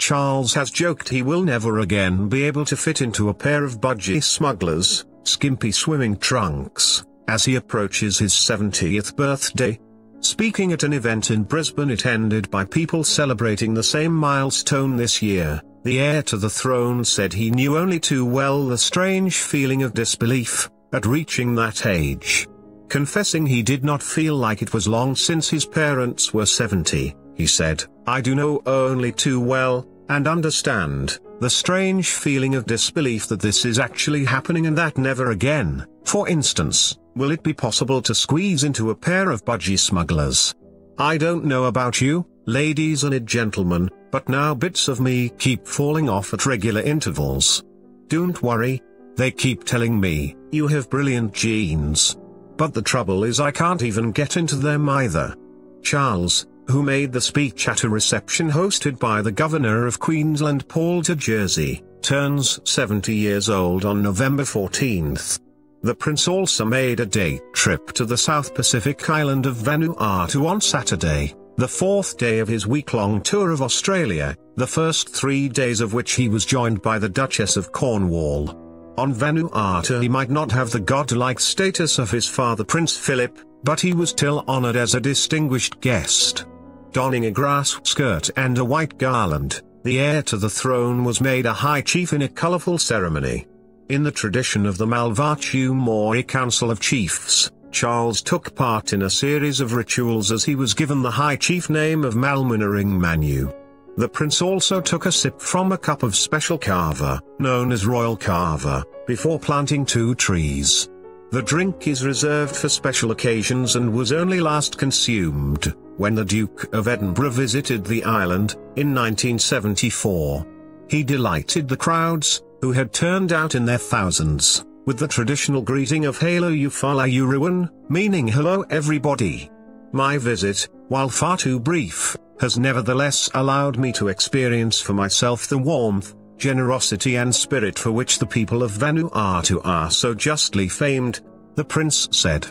Charles has joked he will never again be able to fit into a pair of budgie smugglers' skimpy swimming trunks as he approaches his 70th birthday. Speaking at an event in Brisbane attended by people celebrating the same milestone this year, the heir to the throne said he knew only too well the strange feeling of disbelief at reaching that age. Confessing he did not feel like it was long since his parents were 70, he said, "I do know only too well, and understand, the strange feeling of disbelief that this is actually happening and that never again, for instance, will it be possible to squeeze into a pair of budgie smugglers. I don't know about you, ladies and gentlemen, but now bits of me keep falling off at regular intervals. Don't worry. They keep telling me, you have brilliant genes. But the trouble is I can't even get into them either." Charles, who made the speech at a reception hosted by the Governor of Queensland Paul Jersey, turns 70 years old on November 14th. The Prince also made a day trip to the South Pacific island of Vanuatu on Saturday, the fourth day of his week-long tour of Australia, the first 3 days of which he was joined by the Duchess of Cornwall. On Vanuatu he might not have the godlike status of his father Prince Philip, but he was still honored as a distinguished guest. Donning a grass skirt and a white garland, the heir to the throne was made a high chief in a colorful ceremony. In the tradition of the Vanuatu Maori Council of Chiefs, Charles took part in a series of rituals as he was given the high chief name of Malmunaring Manu. The prince also took a sip from a cup of special kava, known as royal kava, before planting 2 trees. The drink is reserved for special occasions and was only last consumed when the Duke of Edinburgh visited the island, in 1974. He delighted the crowds, who had turned out in their thousands, with the traditional greeting of Halo Ufala Uruwan, meaning hello everybody. My visit, while far too brief, has nevertheless allowed me to experience for myself the warmth, generosity and spirit for which the people of Vanuatu are so justly famed, the prince said.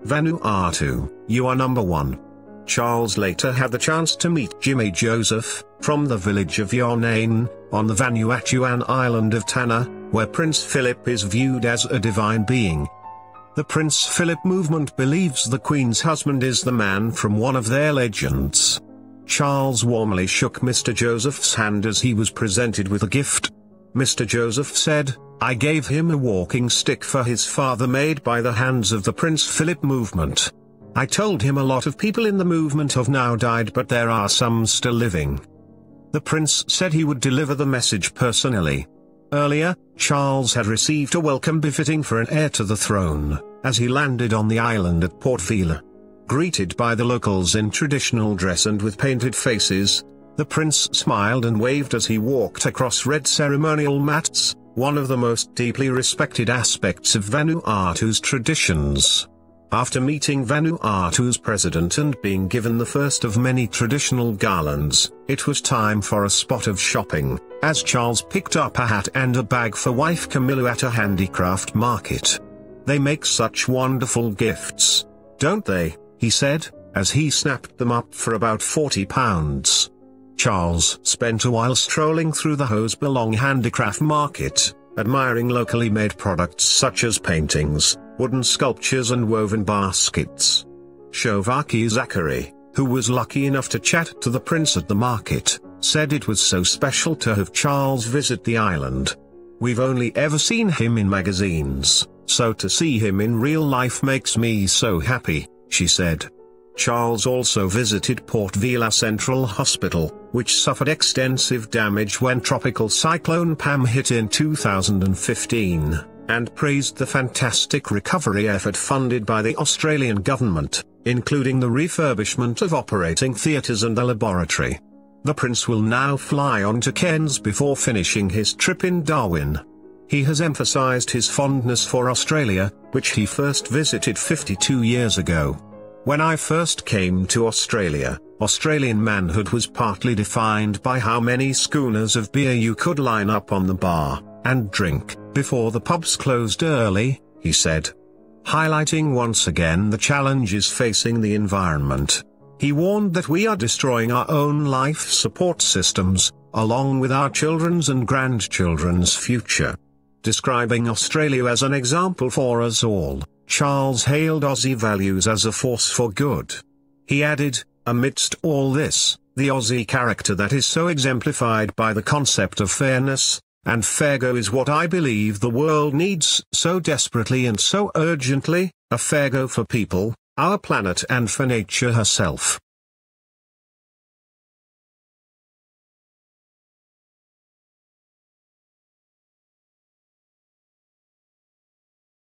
Vanuatu, you are number one. Charles later had the chance to meet Jimmy Joseph, from the village of Yonane, on the Vanuatuan island of Tanna, where Prince Philip is viewed as a divine being. The Prince Philip movement believes the Queen's husband is the man from one of their legends. Charles warmly shook Mr. Joseph's hand as he was presented with a gift. Mr. Joseph said, "I gave him a walking stick for his father made by the hands of the Prince Philip movement. I told him a lot of people in the movement have now died but there are some still living." The prince said he would deliver the message personally. Earlier, Charles had received a welcome befitting for an heir to the throne, as he landed on the island at Port Vila. Greeted by the locals in traditional dress and with painted faces, the prince smiled and waved as he walked across red ceremonial mats, one of the most deeply respected aspects of Vanuatu's traditions. After meeting Vanuatu's president and being given the first of many traditional garlands, it was time for a spot of shopping, as Charles picked up a hat and a bag for wife Camilla at a handicraft market. "They make such wonderful gifts, don't they?" he said, as he snapped them up for about £40. Charles spent a while strolling through the Hosbelong handicraft market, admiring locally made products such as paintings, wooden sculptures and woven baskets. Shovaki Zachary, who was lucky enough to chat to the prince at the market, said it was so special to have Charles visit the island. "We've only ever seen him in magazines, so to see him in real life makes me so happy," she said. Charles also visited Port Vila Central Hospital, which suffered extensive damage when Tropical Cyclone Pam hit in 2015, and praised the fantastic recovery effort funded by the Australian government, including the refurbishment of operating theatres and the laboratory. The prince will now fly on to Cairns before finishing his trip in Darwin. He has emphasised his fondness for Australia, which he first visited 52 years ago. "When I first came to Australia, Australian manhood was partly defined by how many schooners of beer you could line up on the bar and drink before the pubs closed early," he said. Highlighting once again the challenges facing the environment. He warned that we are destroying our own life support systems, along with our children's and grandchildren's future. Describing Australia as an example for us all, Charles hailed Aussie values as a force for good. He added, amidst all this, the Aussie character that is so exemplified by the concept of fairness, and fair go is what I believe the world needs so desperately and so urgently, a fair go for people, our planet and for nature herself.